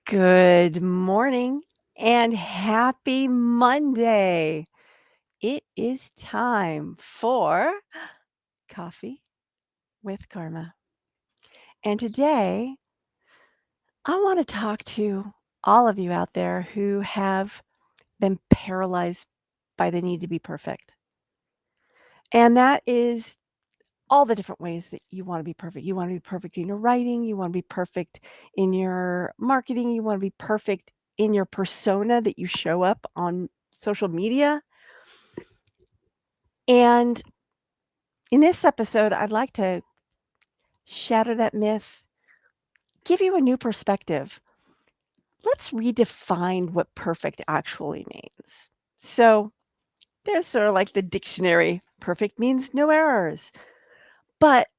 Good morning and happy Monday. It is time for Coffee with Karma. And today, I want to talk to all of you out there who have been paralyzed by the need to be perfect. And that is all the different ways that you want to be perfect. You want to be perfect in your writing, you want to be perfect in your marketing, you want to be perfect in your persona that you show up on social media. And in this episode, I'd like to shatter that myth, give you a new perspective. Let's redefine what perfect actually means. So, there's sort of like the dictionary perfect means no errors. But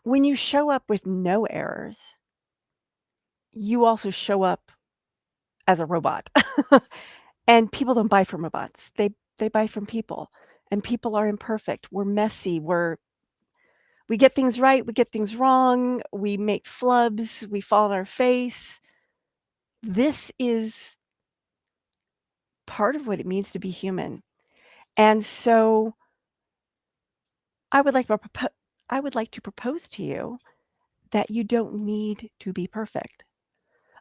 when you show up with no errors, you also show up as a robot. And people don't buy from robots. They buy from people. And people are imperfect. We're messy. We get things right, we get things wrong, we make flubs, we fall on our face. This is part of what it means to be human. And so I would like to propose to you that you don't need to be perfect.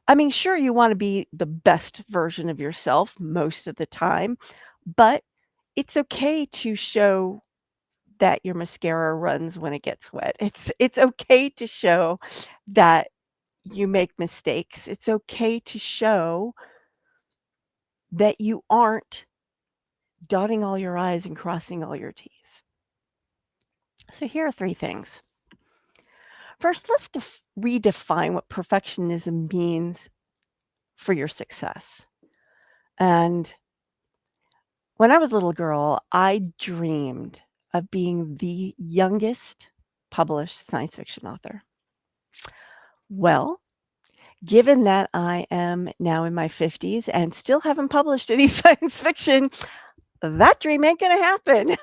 I mean, sure, you want to be the best version of yourself most of the time, but it's okay to show that your mascara runs when it gets wet. It's okay to show that you make mistakes. It's okay to show that you aren't dotting all your I's and crossing all your T's. So here are three things. First, let's redefine what perfectionism means for your success. And when I was a little girl, I dreamed of being the youngest published science fiction author. Well, given that I am now in my 50s and still haven't published any science fiction, that dream ain't gonna happen.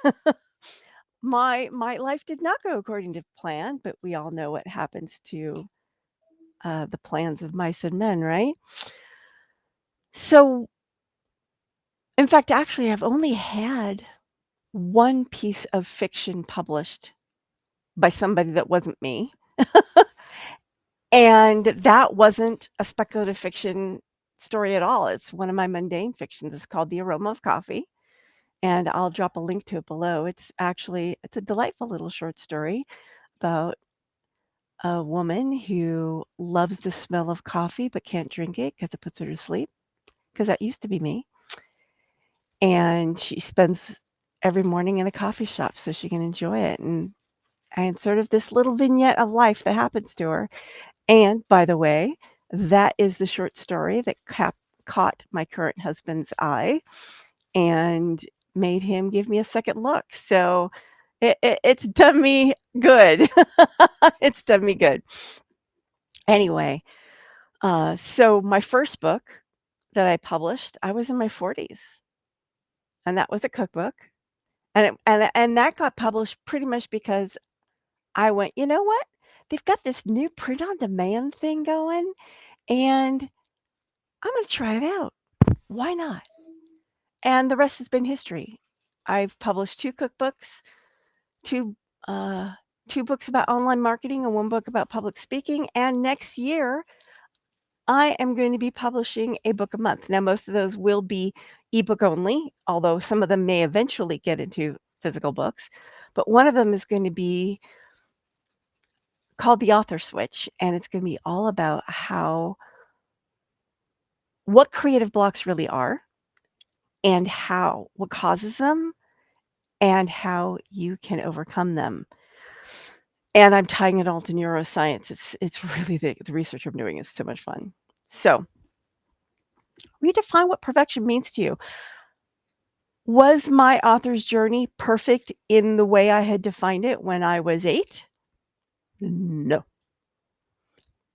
My life did not go according to plan, but we all know what happens to, the plans of mice and men, right? So, in fact, actually, I've only had one piece of fiction published by somebody that wasn't me, and that wasn't a speculative fiction story at all. It's one of my mundane fictions. It's called The Aroma of Coffee, and I'll drop a link to it below. It's a delightful little short story about a woman who loves the smell of coffee but can't drink it because it puts her to sleep. Because that used to be me. And she spends every morning in a coffee shop so she can enjoy it. And sort of this little vignette of life that happens to her. And by the way, that is the short story that caught my current husband's eye and made him give me a second look. So it's done me good. It's done me good. Anyway, so my first book that I published, I was in my 40s, and that was a cookbook, and that got published pretty much because I went, "You know what? They've got this new print on demand thing going, and I'm gonna try it out. Why not?" And the rest has been history. I've published 2 cookbooks, 2, uh, 2 books about online marketing, and 1 book about public speaking, and next year I am going to be publishing a book a month. Now, most of those will be ebook only, although some of them may eventually get into physical books. But one of them is going to be called The Author Switch, and it's going to be all about what creative blocks really are and what causes them and how you can overcome them. And I'm tying it all to neuroscience. It's really the research I'm doing is so much fun. So redefine what perfection means to you. Was my author's journey perfect in the way I had defined it when I was 8? No.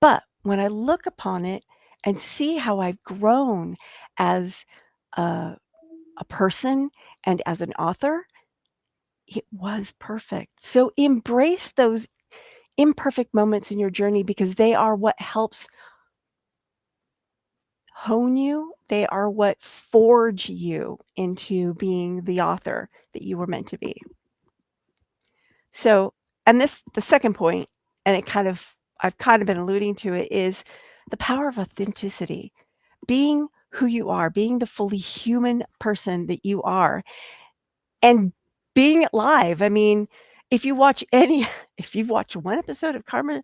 But when I look upon it and see how I've grown as a person and as an author, it was perfect. So embrace those imperfect moments in your journey because they are what helps hone you, they are what forge you into being the author that you were meant to be. So, and this the second point, and I've kind of been alluding to it, is the power of authenticity. Being who you are, being the fully human person that you are, and being it live. I mean, if you watch any if you've watched one episode of Karma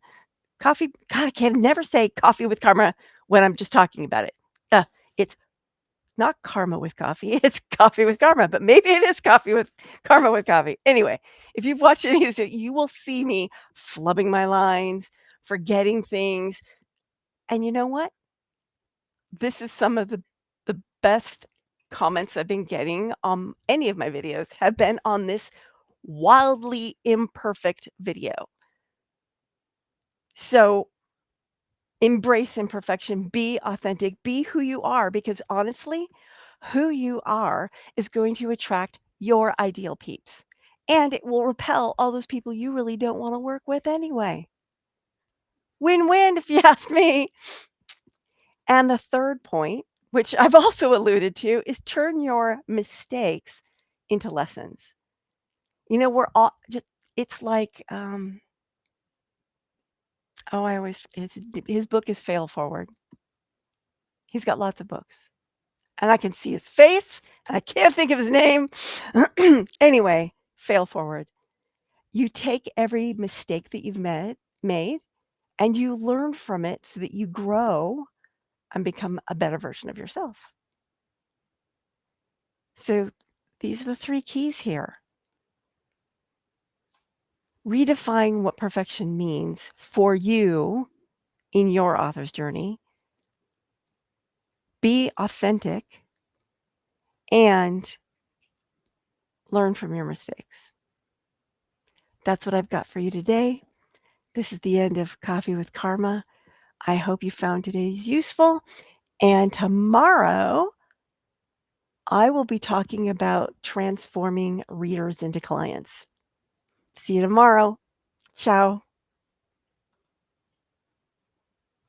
Coffee God, I can never say Coffee with Karma when I'm just talking about it. It's not Karma with Coffee, it's Coffee with Karma, but maybe it is Coffee with Karma with Coffee. Anyway, if you've watched any of it, you will see me flubbing my lines, forgetting things, and you know what? This is some of the best comments I've been getting on any of my videos have been on this wildly imperfect video. So, embrace imperfection, be authentic, be who you are, because honestly, who you are is going to attract your ideal peeps, and it will repel all those people you really don't wanna work with anyway. Win-win if you ask me. And the third point, which I've also alluded to, is turn your mistakes into lessons. You know, we're all just it's like, oh, I always his book is Fail Forward. He's got lots of books, and I can see his face, and I can't think of his name. Anyway, Fail Forward. You take every mistake that you've made, and you learn from it so that you grow and become a better version of yourself. So these are the 3 keys here. Redefine what perfection means for you in your author's journey. Be authentic and learn from your mistakes. That's what I've got for you today. This is the end of Coffee with Karma. I hope you found today's useful. And tomorrow, I will be talking about transforming readers into clients. See you tomorrow. Ciao.